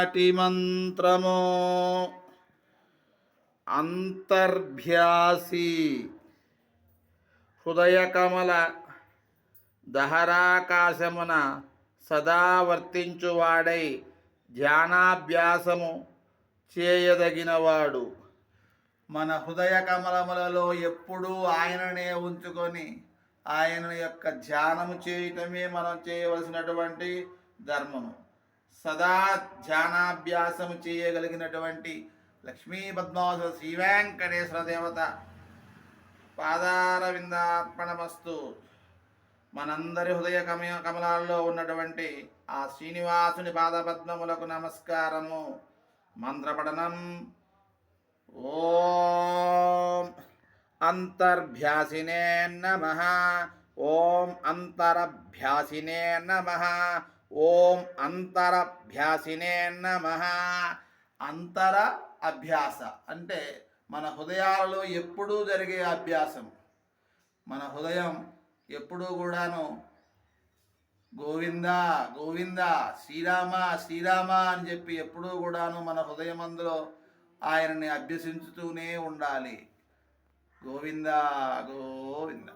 ఈనాటి మంత్రము అంతర్భ్యాసి. హృదయకమల దహరాకాశమున సదా వర్తించువాడై ధ్యానాభ్యాసము చేయదగినవాడు. మన హృదయ కమలములలో ఎప్పుడూ ఆయననే ఉంచుకొని ఆయన యొక్క ధ్యానము చేయటమే మనం చేయవలసినటువంటి ధర్మము. సదా ధ్యానాభ్యాసము చేయగలిగినటువంటి లక్ష్మీ పద్మావతి శ్రీ వెంకటేశ్వర దేవత పాదారవిందార్పణమస్తు. మనందరి హృదయ కమలాల్లో ఉన్నటువంటి ఆ శ్రీనివాసుని పాదపద్మములకు నమస్కారము. మంత్రపఠనం. ఓం అంతర్భ్యాసినే నమః. ఓం అంతరభ్యాసినే నమః. ఓం అంతరభ్యాసినే నమః. అంతర అభ్యాస అంటే మన హృదయాలలో ఎప్పుడూ జరిగే అభ్యాసం. మన హృదయం ఎప్పుడూ కూడాను గోవింద గోవింద శ్రీరామ శ్రీరామ అని చెప్పి ఎప్పుడూ కూడాను మన హృదయమందులో ఆయనని అభ్యసించుతూనే ఉండాలి. గోవింద గోవింద.